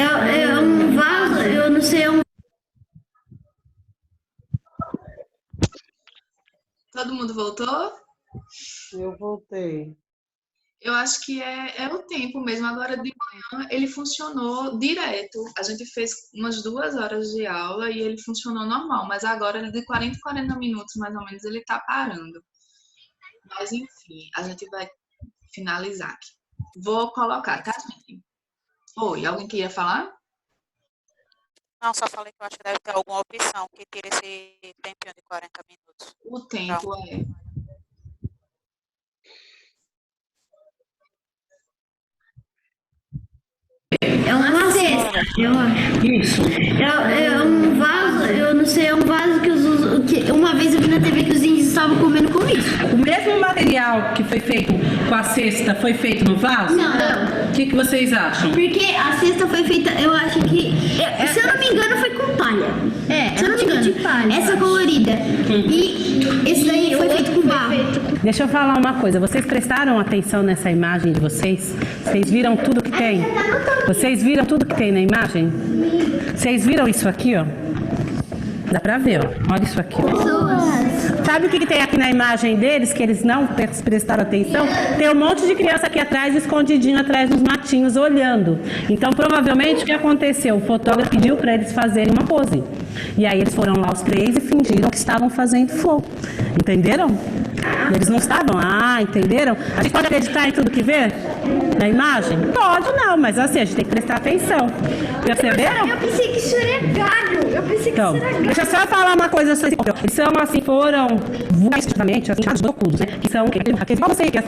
É um vaso, eu não sei, é um... Todo mundo voltou? Eu voltei. Eu acho que é o tempo mesmo. Agora de manhã ele funcionou direto. A gente fez umas 2 horas de aula e ele funcionou normal, mas agora de 40 em 40 minutos mais ou menos ele tá parando. Mas enfim, a gente vai finalizar aqui. Vou colocar, tá, gente? Oi, alguém queria falar? Não, só falei que eu acho que deve ter alguma opção que tire esse tempinho de 40 minutos. O tempo é. É uma cesta, eu acho. Isso. É um vaso, eu não sei, é um vaso que uma vez eu vi na TV que os índios estavam comendo com isso. O mesmo material que foi feito com a cesta foi feito no vaso? Não. O que vocês acham? Porque a cesta foi feita, eu acho que, se eu não me engano, foi com palha. Se eu não me engano, de palha, essa colorida. E esse daí foi feito com barro. Deixa eu falar uma coisa. Vocês prestaram atenção nessa imagem de vocês? Vocês viram tudo que tem? Vocês viram tudo que tem na imagem? Vocês viram isso aqui, ó? Dá pra ver, ó. Olha isso aqui. Sabe o que tem aqui na imagem deles, que eles não prestaram atenção? Tem um monte de criança aqui atrás, escondidinho atrás dos matinhos, olhando. Então, provavelmente, o que aconteceu? O fotógrafo pediu para eles fazerem uma pose. E aí eles foram lá os três e fingiram que estavam fazendo flow. Entenderam? Eles não estavam. Entenderam? A gente pode acreditar em tudo que vê? Na imagem? Pode não, mas assim, a gente tem que prestar atenção. Perceberam? Eu pensei que isso era galho. Eu pensei que Então, isso era galho. deixa eu só falar uma coisa sobre eles são assim, foram vulgarmente, assim, chadocudos, né? Que são aqueles, como você que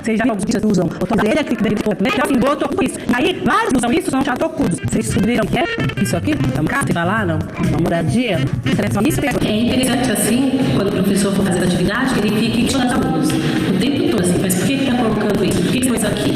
vocês já alguns bichos usam, o tom dele é aquele que né? Assim, botou isso. Aí, vários usam isso, são chadocudos. Vocês descobriram o que é? Isso aqui? É uma casa, você vai lá, não? Uma moradia? Isso É interessante assim, quando o professor for fazer a atividade, que ele fique questionando os alunos o tempo todo, assim, mas por que está colocando isso? Por que isso aqui?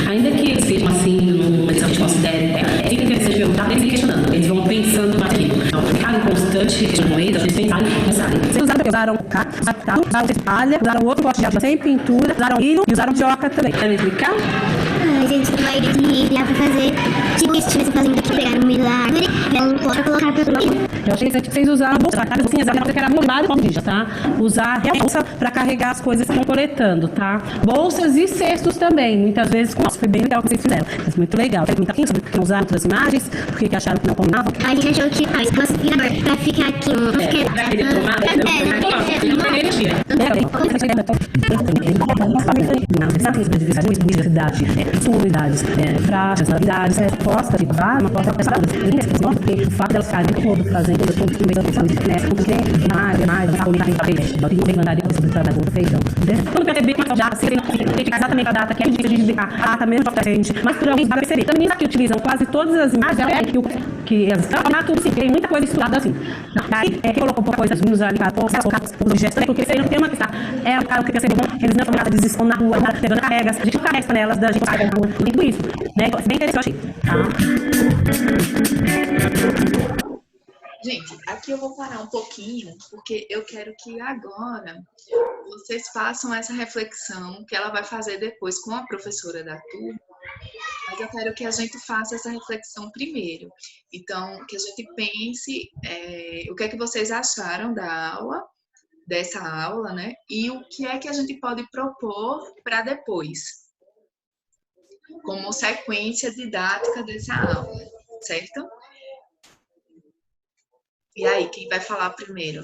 Ainda que eles sejam assim, numa lição que a gente considere, é sempre interessante perguntar, eles questionando, eles vão pensando mais aqui. Então, ficar em constante questionamento, a gente pensarem e pensarem. Vocês usaram usaram palha, usaram outro pote de água sem pintura, usaram hilo e usaram joca também. Quer me explicar? A gente vai dá pra fazer, tipo isso, tivesse fazendo aqui, pegar no meio da árvore, pra colocar pra Eu achei que vocês usaram bolsa, tá? Bolsinhas, que era molhado com bija, tá? Usar a bolsa para carregar as coisas que estão coletando, tá? Bolsas e cestos também, muitas vezes, nossa, foi bem legal o que vocês fizeram. Mas muito legal. Quer comentar sobre que não usaram outras imagens? Por que acharam que não combinavam? A gente achou que o aspirador pra ficar aqui, diversidade, unidades, frases, navidades, posta de uma posta pesada, o fato delas ficarem todo fazendo tudo que mesmo pensando porque mais, não sabe nem para ver, tem mandar depois sobre o trabalho do feijão. Quando perceber que a data, você tem que ficar exatamente a data que é difícil de indicar, a data mesmo para frente, mas por alguém vai perceber. Também aqui utilizam quase todas as imagens, que eles estão tudo sim, tem muita coisa estudada assim. Aí, que colocou coisas nos ali para colocar os gestos, porque seria um tema que está, o que percebeu, eles não são eles estão na rua, pegando carregas, a gente não carrega panelas da gente sai na rua, tudo isso, né? Então, é bem interessante. Gente, aqui eu vou parar um pouquinho, porque eu quero que agora vocês façam essa reflexão que ela vai fazer depois com a professora da turma, mas eu quero que a gente faça essa reflexão primeiro. Então, que a gente pense o que é que vocês acharam dessa aula, né? E o que é que a gente pode propor para depois, como sequência didática dessa aula, certo? E aí, quem vai falar primeiro?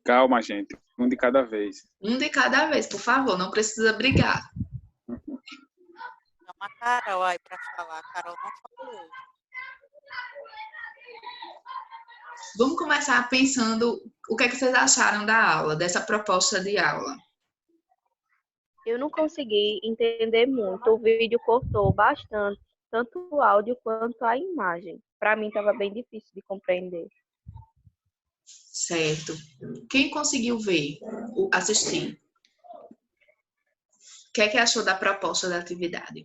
Calma, gente. Um de cada vez. Um de cada vez, por favor. Não precisa brigar. Chama a Carol aí para falar. A Carol não falou. Vamos começar pensando o que é que vocês acharam da aula, dessa proposta de aula. Eu não consegui entender muito, o vídeo cortou bastante, tanto o áudio quanto a imagem. Para mim estava bem difícil de compreender. Certo. Quem conseguiu ver, assistir? O que é que achou da proposta da atividade?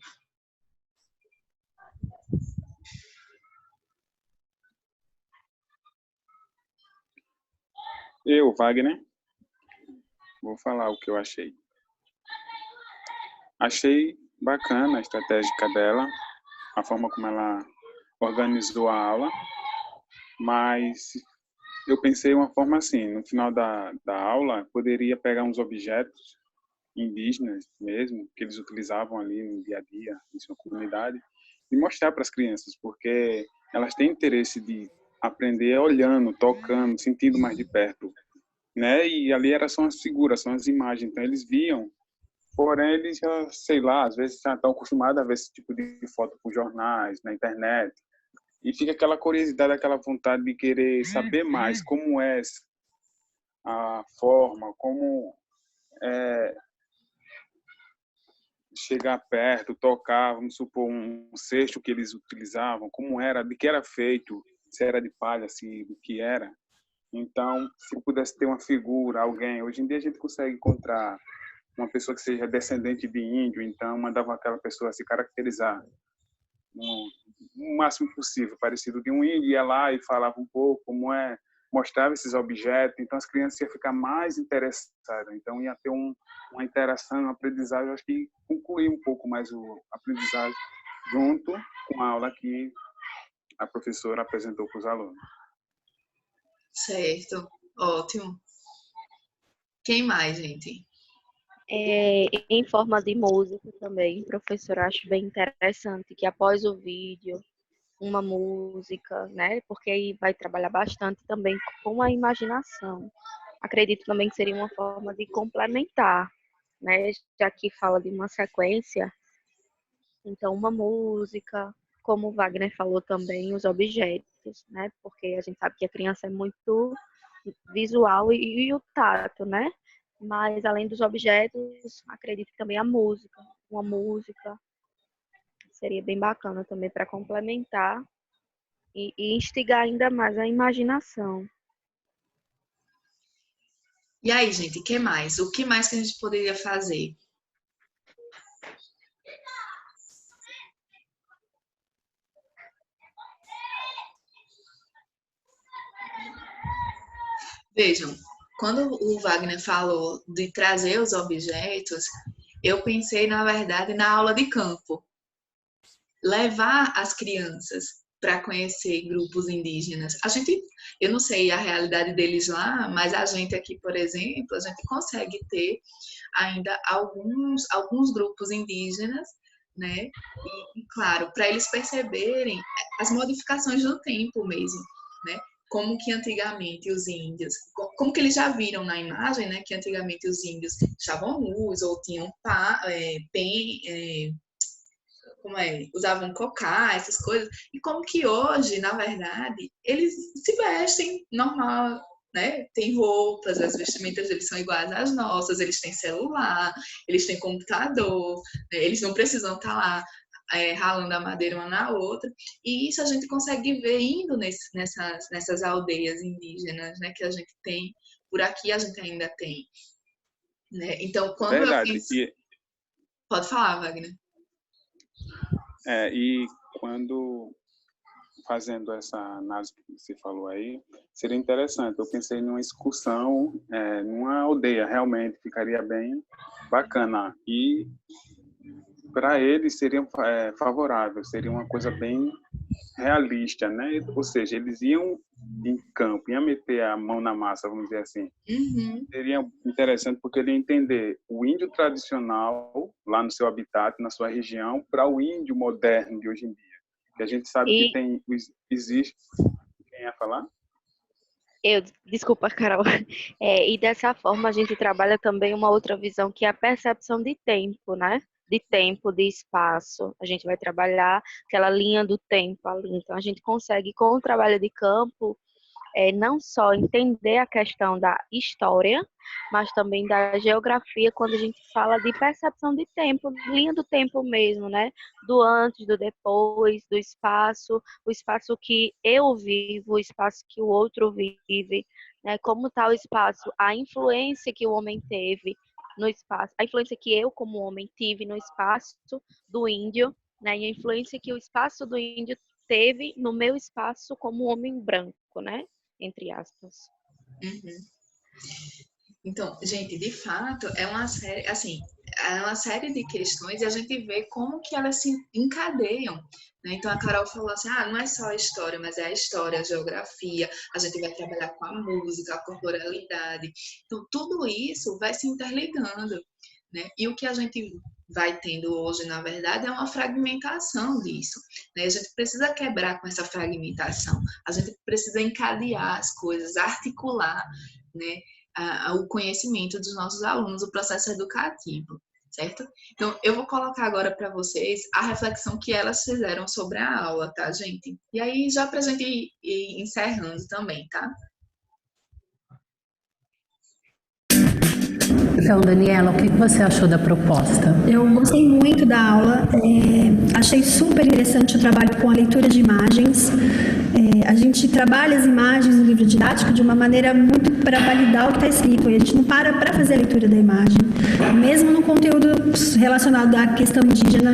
Eu, Wagner, vou falar o que eu achei. Achei bacana a estratégia dela, a forma como ela organizou a aula, mas eu pensei uma forma assim, no final da aula, poderia pegar uns objetos indígenas mesmo, que eles utilizavam ali no dia a dia, em sua comunidade, e mostrar para as crianças, porque elas têm interesse de aprender olhando, tocando, sentindo mais de perto, né? E ali era só as figuras, são as imagens, então eles viam, porém eles já, sei lá, às vezes já estão acostumados a ver esse tipo de foto por jornais, na internet, e fica aquela curiosidade, aquela vontade de querer saber mais como é a forma, como é, chegar perto, tocar, vamos supor, um cesto que eles utilizavam, como era, de que era feito, se era de palha, se do que era. Então, se eu pudesse ter uma figura, alguém, hoje em dia a gente consegue encontrar uma pessoa que seja descendente de índio, então mandava aquela pessoa se caracterizar no máximo possível, parecido de um índio, ia lá e falava um pouco como é, mostrava esses objetos, então as crianças iam ficar mais interessadas, então ia ter uma interação, uma aprendizagem, eu acho que concluir um pouco mais o aprendizagem junto com a aula que a professora apresentou para os alunos. Certo, ótimo. Quem mais, gente? Em forma de música também, professor, acho bem interessante que após o vídeo, uma música, né? Porque aí vai trabalhar bastante também com a imaginação. Acredito também que seria uma forma de complementar, né? Já que fala de uma sequência, então uma música, como o Wagner falou também, os objetos, né? Porque a gente sabe que a criança é muito visual e o tato, né? Mas além dos objetos, acredito que também a música, uma música seria bem bacana também para complementar e instigar ainda mais a imaginação. E aí, gente, o que mais? O que mais que a gente poderia fazer? Vejam, quando o Wagner falou de trazer os objetos, eu pensei, na verdade, na aula de campo. Levar as crianças para conhecer grupos indígenas. Eu não sei a realidade deles lá, mas a gente aqui, por exemplo, a gente consegue ter ainda alguns grupos indígenas, né? E claro, para eles perceberem as modificações do tempo mesmo, né? Como que antigamente os índios, como que eles já viram na imagem, né? Que antigamente os índios estavam nus ou tinham usavam cocá, essas coisas, e como que hoje, na verdade, eles se vestem normal, né? Tem roupas, as vestimentas deles são iguais às nossas, eles têm celular, eles têm computador, né? Eles não precisam estar lá ralando a madeira uma na outra, e isso a gente consegue ver indo nessas aldeias indígenas, né? Que a gente tem, por aqui a gente ainda tem, né? Então, quando Verdade. eu penso... Pode falar, Wagner. E quando fazendo essa análise que você falou aí, seria interessante. Eu pensei numa excursão, numa aldeia, realmente ficaria bem bacana. E para eles seria favorável, seria uma coisa bem realista, né? Ou seja, eles iam em campo, iam meter a mão na massa, vamos dizer assim. Uhum. Seria interessante porque ele ia entender o índio tradicional lá no seu habitat, na sua região, para o índio moderno de hoje em dia. Que a gente sabe que existe... Quem ia falar? Desculpa, Carol. E dessa forma a gente trabalha também uma outra visão que é a percepção de tempo, né? De tempo, de espaço. A gente vai trabalhar aquela linha do tempo ali. Então a gente consegue, com o trabalho de campo, não só entender a questão da história, mas também da geografia, quando a gente fala de percepção de tempo, linha do tempo mesmo, né? Do antes, do depois, do espaço, o espaço que eu vivo, o espaço que o outro vive, né? Como está o espaço, a influência que o homem teve no espaço, a influência que eu, como homem, tive no espaço do índio, né? E a influência que o espaço do índio teve no meu espaço como homem branco, né? Entre aspas. Uhum. Então, gente, de fato, é uma série, assim, é uma série de questões e a gente vê como que elas se encadeiam, né? Então, a Carol falou assim, não é só a história, mas é a história, a geografia, a gente vai trabalhar com a música, a corporalidade. Então, tudo isso vai se interligando, né? E o que a gente vai tendo hoje, na verdade, é uma fragmentação disso, né? A gente precisa quebrar com essa fragmentação, a gente precisa encadear as coisas, articular, né, o conhecimento dos nossos alunos, o processo educativo, certo? Então, eu vou colocar agora para vocês a reflexão que elas fizeram sobre a aula, tá, gente? E aí, já para a gente ir encerrando também, tá? Então, Daniela, o que você achou da proposta? Eu gostei muito da aula, achei super interessante o trabalho com a leitura de imagens. A gente trabalha as imagens no livro didático de uma maneira muito para validar o que está escrito, e a gente não para fazer a leitura da imagem. Mesmo no conteúdo relacionado à questão indígena,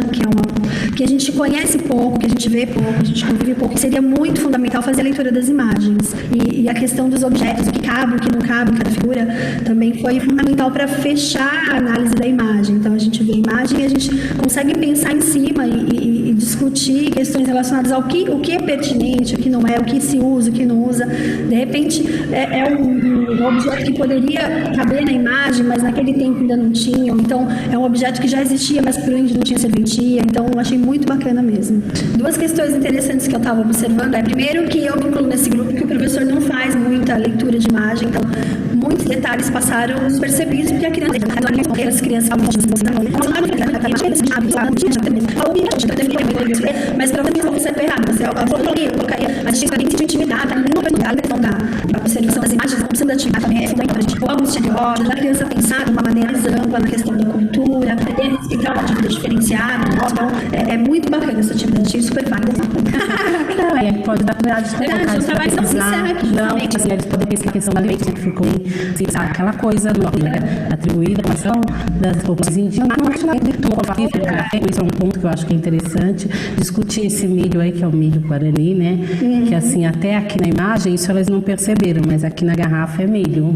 que a gente conhece pouco, que a gente vê pouco, a gente convive pouco, seria muito fundamental fazer a leitura das imagens. E a questão dos objetos, o que cabe, o que não cabe em cada figura, também foi fundamental para fechar a análise da imagem. Então, a gente vê a imagem e a gente consegue pensar em cima e discutir questões relacionadas ao o que é pertinente, o que não é, o que se usa, o que não usa. De repente, é um objeto que poderia caber na imagem, mas naquele tempo ainda não tinha. Então, é um objeto que já existia, mas para o índio não tinha serventia. Então, eu achei muito bacana mesmo. Duas questões interessantes que eu estava observando é, primeiro, que eu me incluo nesse grupo que o professor não faz muita leitura de imagem, então muitos detalhes passaram despercebidos, porque a criança, as crianças mas para você não ser errado, eu colocaria a gente de intimidade, a questão da observação das imagens, a opção da atividade também é fundamental. A gente vamos estereótipos, a criança pensar de uma maneira mais ampla na questão da cultura, respeitar uma atividade diferenciada. Então, é muito bacana essa atividade, achei super válida. Não, pode dar prioridade de verdade, os trabalhos não se encerram aqui. Não, assim, eles podem pensar a questão da lei, que ficou, assim, sabe, aquela coisa atribuída à questão das populações indígenas, isso é um ponto que eu acho que é interessante, discutir esse milho aí, que é o milho guarani, né, que assim, até aqui na imagem, isso elas não perceberam, mas aqui na garrafa é milho.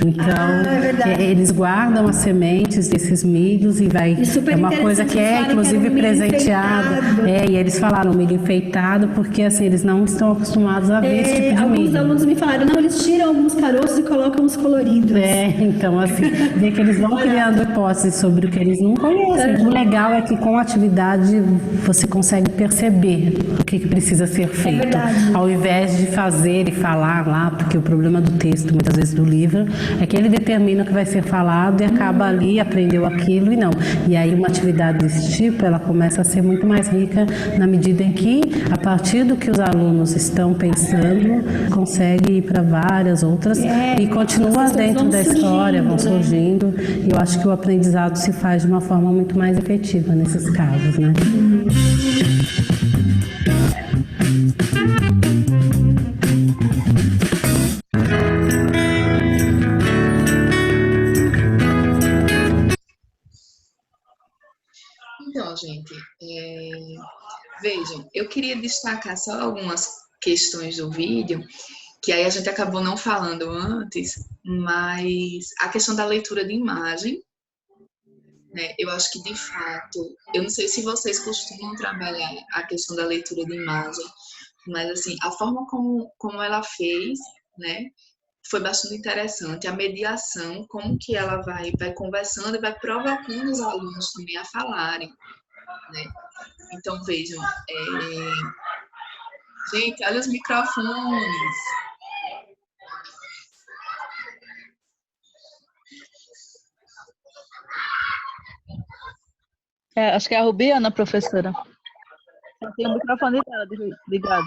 Então, eles guardam as sementes desses milhos e vai, é uma coisa que é, inclusive, presenteada. E eles falaram milho enfeitado, porque assim, eles não estão acostumados a ver esse tipo de milho. Alguns alunos me falaram, não, eles tiram alguns caroços e colocam os coloridos. Então assim, vê que eles vão criando hipóteses sobre o que eles não conhecem. O legal é que com a atividade você consegue perceber o que precisa ser feito, ao invés de fazer e falar lá, porque o problema do texto, muitas vezes do livro, é que ele determina o que vai ser falado e acaba ali, aprendeu aquilo e não. E aí uma atividade desse tipo, ela começa a ser muito mais rica na medida em que, a partir do que os alunos estão pensando, consegue ir para várias outras e continua dentro da história, vão surgindo. E eu acho que o aprendizado se faz de uma forma muito mais efetiva nesses casos, né? Então, gente, vejam, eu queria destacar só algumas questões do vídeo, que aí a gente acabou não falando antes, mas a questão da leitura de imagem, né? Eu acho que, de fato, eu não sei se vocês costumam trabalhar a questão da leitura de imagem, mas, assim, a forma como ela fez, né, foi bastante interessante. A mediação, como que ela vai conversando e vai provocando os alunos também a falarem, né? Então, vejam, gente, olha os microfones. Acho que é a Rubiana, professora. Tem o microfone dela ligado.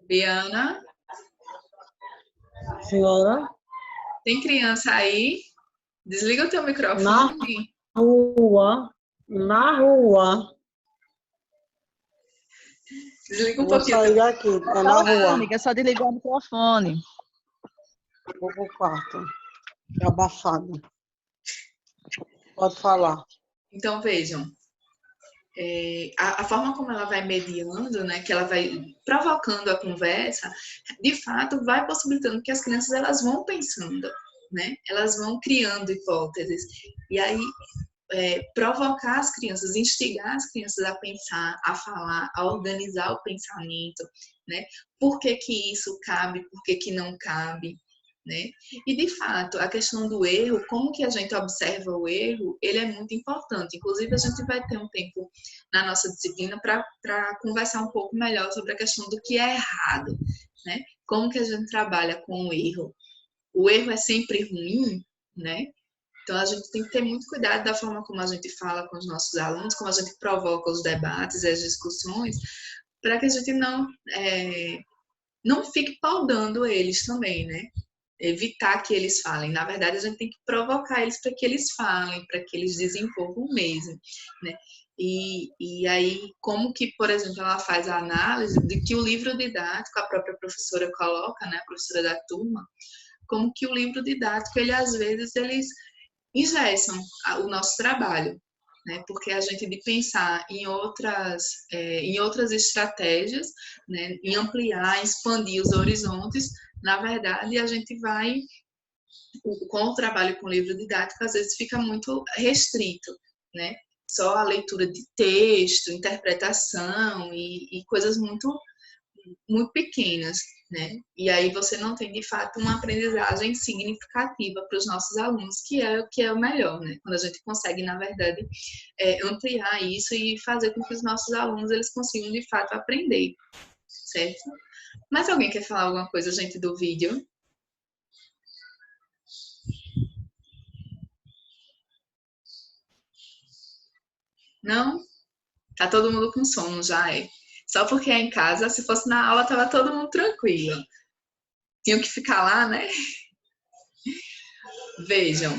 Biana? Senhora? Tem criança aí? Desliga o teu microfone. Na rua. Desliga um Vou pouquinho. sair daqui, é na rua. Amiga, é só desligar o microfone. Vou pro quarto. É abafado. Pode falar. Então, vejam. a forma como ela vai mediando, né, que ela vai provocando a conversa, de fato vai possibilitando que as crianças elas vão pensando, né, elas vão criando hipóteses, e aí provocar as crianças, instigar as crianças a pensar, a falar, a organizar o pensamento, né, por que que isso cabe, por que que não cabe, né? E, de fato, a questão do erro, como que a gente observa o erro, ele é muito importante. Inclusive, a gente vai ter um tempo na nossa disciplina para conversar um pouco melhor sobre a questão do que é errado, né? Como que a gente trabalha com o erro. O erro é sempre ruim, né? Então, a gente tem que ter muito cuidado da forma como a gente fala com os nossos alunos, como a gente provoca os debates e as discussões, para que a gente não fique paudando eles também, né? Evitar que eles falem. Na verdade, a gente tem que provocar eles para que eles falem, para que eles desenvolvam mesmo, né? E aí, como que, por exemplo, ela faz a análise de que o livro didático, a própria professora coloca, né, a professora da turma, como que o livro didático, ele às vezes, eles engessam o nosso trabalho, né? Porque a gente de pensar em outras estratégias, né? Em ampliar, expandir os horizontes, na verdade, a gente vai, com o trabalho com livro didático, às vezes fica muito restrito, né? Só a leitura de texto, interpretação e coisas muito, muito pequenas, né? E aí você não tem, de fato, uma aprendizagem significativa para os nossos alunos, que é o melhor, né? Quando a gente consegue, na verdade, ampliar isso e fazer com que os nossos alunos eles consigam, de fato, aprender, certo? Mas alguém quer falar alguma coisa, gente, do vídeo? Não? Tá todo mundo com sono já, é? Só porque é em casa, se fosse na aula, tava todo mundo tranquilo. Tinham que ficar lá, né? Vejam,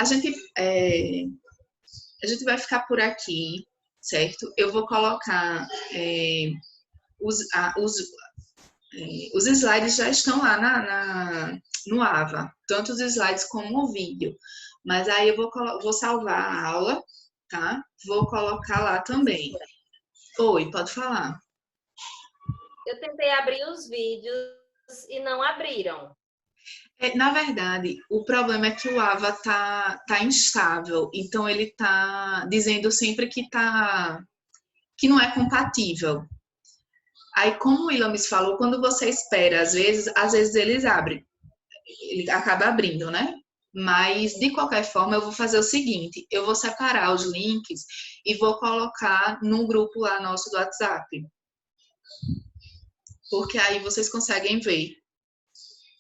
a gente vai ficar por aqui, certo? Eu vou colocar os slides já estão lá no AVA, tanto os slides como o vídeo. Mas aí eu vou salvar a aula, tá? Vou colocar lá também. Oi, pode falar. Eu tentei abrir os vídeos e não abriram. Na verdade, o problema é que o AVA tá instável, então ele tá dizendo sempre que não é compatível. Aí, como o Ilamis falou, quando você espera, às vezes eles abrem, ele acaba abrindo, né? Mas, de qualquer forma, eu vou fazer o seguinte, eu vou separar os links e vou colocar no grupo lá nosso do WhatsApp. Porque aí vocês conseguem ver,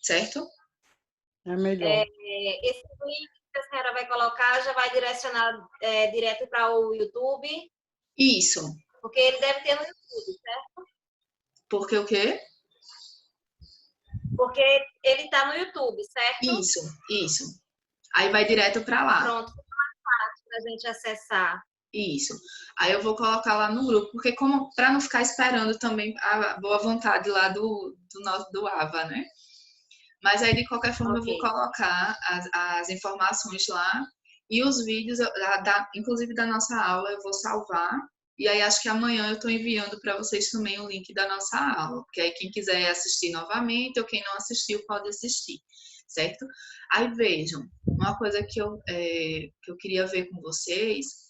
certo? É melhor. Esse link que a senhora vai colocar já vai direcionar direto para o YouTube? Isso. Porque ele deve ter no YouTube, certo? Porque o quê? Porque ele está no YouTube, certo? Isso. Aí vai direto para lá. Pronto, fica mais fácil para a gente acessar. Isso. Aí eu vou colocar lá no grupo, porque para não ficar esperando também a boa vontade lá do AVA, né? Mas aí, de qualquer forma, eu vou colocar as informações lá e os vídeos, inclusive da nossa aula, eu vou salvar. E aí, acho que amanhã eu estou enviando para vocês também o link da nossa aula. Porque aí, quem quiser assistir novamente ou quem não assistiu, pode assistir, certo? Aí, vejam, uma coisa que eu queria ver com vocês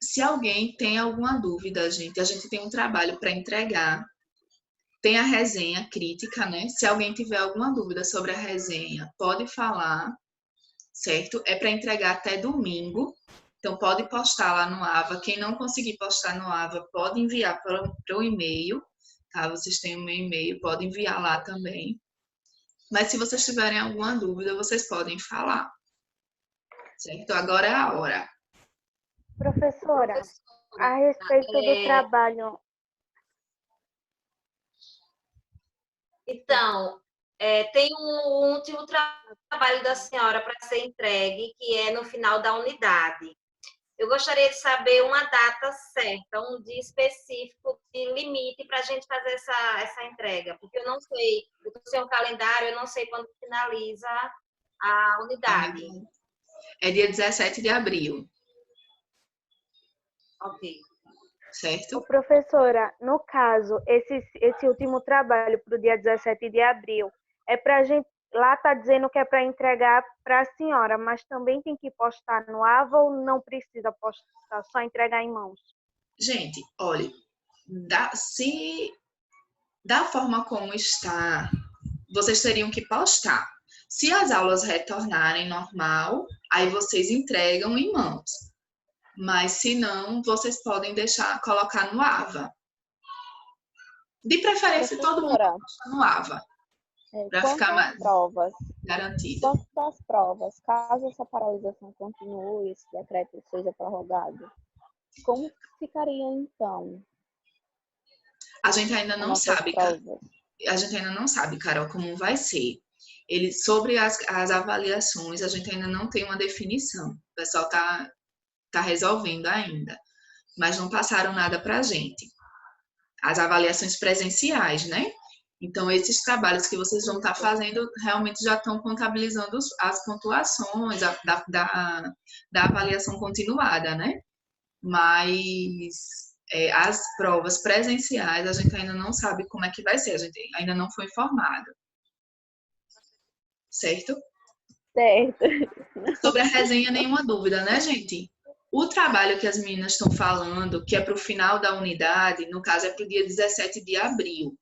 se alguém tem alguma dúvida, a gente tem um trabalho para entregar. Tem a resenha crítica, né? Se alguém tiver alguma dúvida sobre a resenha, pode falar, certo? É para entregar até domingo. Então, pode postar lá no AVA. Quem não conseguir postar no AVA, pode enviar para o e-mail, tá? Vocês têm o meu e-mail, pode enviar lá também. Mas se vocês tiverem alguma dúvida, vocês podem falar, certo? Agora é a hora. Professora, a respeito do trabalho... Então, tem um último trabalho da senhora para ser entregue, que é no final da unidade. Eu gostaria de saber uma data certa, um dia específico de limite para a gente fazer essa entrega, porque eu não sei, eu estou sem um calendário, eu não sei quando finaliza a unidade. É dia 17 de abril. Ok. Certo? Professora, no caso, esse último trabalho para o dia 17 de abril, é para a gente, lá está dizendo que é para entregar para a senhora, mas também tem que postar no AVA ou não precisa postar, só entregar em mãos? Gente, olha, da forma como está, vocês teriam que postar. Se as aulas retornarem normal, aí vocês entregam em mãos. Mas se não, vocês podem colocar no AVA. De preferência, todo mundo posta no AVA. Para ficar mais provas, garantido. quanto às provas, caso essa paralisação continue, esse decreto seja prorrogado, como ficaria então? A gente ainda não sabe, Carol, como vai ser. Sobre as avaliações, a gente ainda não tem uma definição. O pessoal está resolvendo ainda, mas não passaram nada para a gente. As avaliações presenciais, né? Então, esses trabalhos que vocês vão estar fazendo realmente já estão contabilizando as pontuações da avaliação continuada, né? Mas as provas presenciais, a gente ainda não sabe como é que vai ser, a gente ainda não foi informado. Certo? Certo. Sobre a resenha, nenhuma dúvida, né, gente? O trabalho que as meninas estão falando, que é para o final da unidade, no caso é para o dia 17 de abril.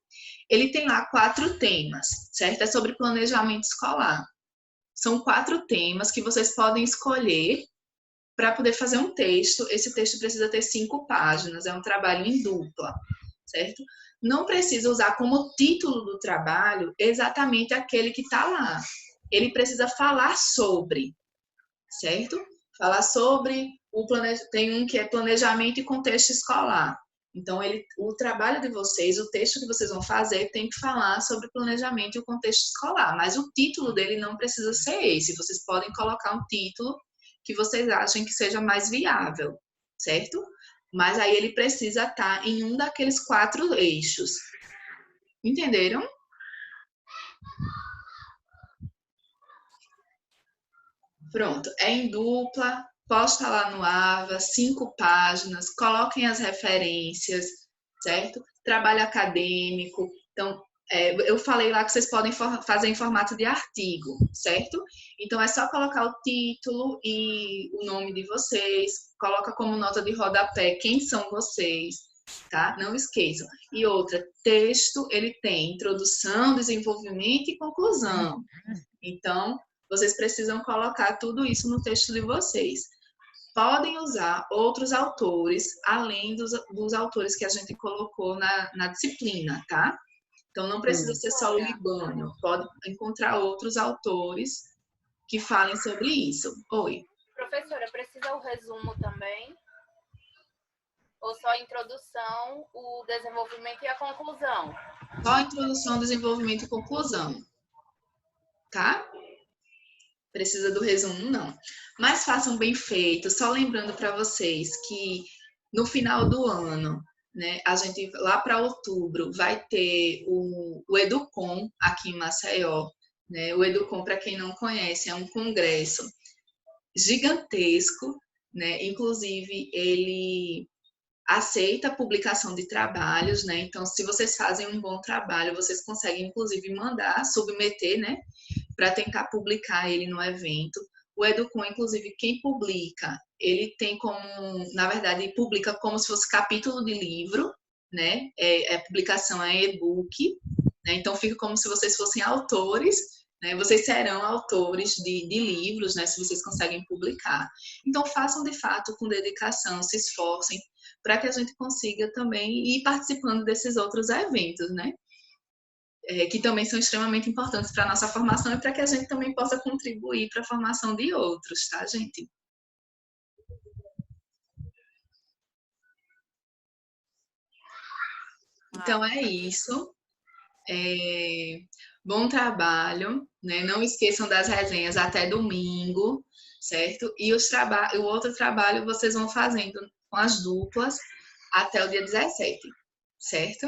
Ele tem lá 4 temas, certo? É sobre planejamento escolar. São 4 temas que vocês podem escolher para poder fazer um texto. Esse texto precisa ter 5 páginas, é um trabalho em dupla, certo? Não precisa usar como título do trabalho exatamente aquele que está lá. Ele precisa falar sobre, certo? Falar sobre tem um que é planejamento e contexto escolar. Então, o trabalho de vocês, o texto que vocês vão fazer, tem que falar sobre planejamento e o contexto escolar. Mas o título dele não precisa ser esse. Vocês podem colocar um título que vocês achem que seja mais viável, certo? Mas aí ele precisa estar em um daqueles 4 eixos. Entenderam? Pronto, é em dupla, posta lá no AVA, 5 páginas, coloquem as referências, certo? Trabalho acadêmico. Então, eu falei lá que vocês podem fazer em formato de artigo, certo? Então, é só colocar o título e o nome de vocês, coloca como nota de rodapé quem são vocês, tá? Não esqueçam. E outra, texto, ele tem introdução, desenvolvimento e conclusão. Então, vocês precisam colocar tudo isso no texto de vocês. Podem usar outros autores, além dos autores que a gente colocou na disciplina, tá? Então, não precisa ser só o Libânio. Pode encontrar outros autores que falem sobre isso. Oi. Professora, precisa o resumo também? Ou só a introdução, o desenvolvimento e a conclusão? Só a introdução, desenvolvimento e conclusão. Tá? Precisa do resumo, não. Mas façam bem feito. Só lembrando para vocês que no final do ano, né, a gente, lá para outubro, vai ter o Educom aqui em Maceió. Né? O Educom, para quem não conhece, é um congresso gigantesco, né? Inclusive, ele aceita a publicação de trabalhos, né? Então, se vocês fazem um bom trabalho, vocês conseguem, inclusive, mandar, submeter, né? Para tentar publicar ele no evento. O Educom, inclusive, quem publica, ele tem como, na verdade, publica como se fosse capítulo de livro, né? A publicação é e-book, né? Então fica como se vocês fossem autores, né? Vocês serão autores de livros, né? Se vocês conseguem publicar. Então façam de fato com dedicação, se esforcem para que a gente consiga também ir participando desses outros eventos, né? Que também são extremamente importantes para a nossa formação e para que a gente também possa contribuir para a formação de outros, tá, gente? Então, é isso. Bom trabalho, né? Não esqueçam das resenhas até domingo, certo? E o outro trabalho vocês vão fazendo com as duplas até o dia 17, certo?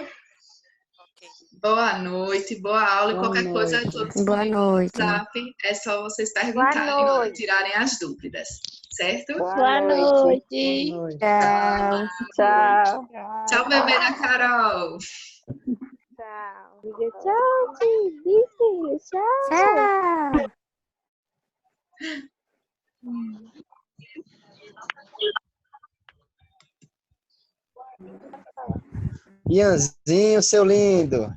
Boa noite, boa aula. E qualquer coisa, todos Boa noite. WhatsApp, é só vocês perguntarem ou tirarem as dúvidas, certo? Boa noite. Tchau. Tchau. Tchau, bebê da Carol. Tchau. Diga tchau, filho. Tchau. Ianzinho, seu lindo.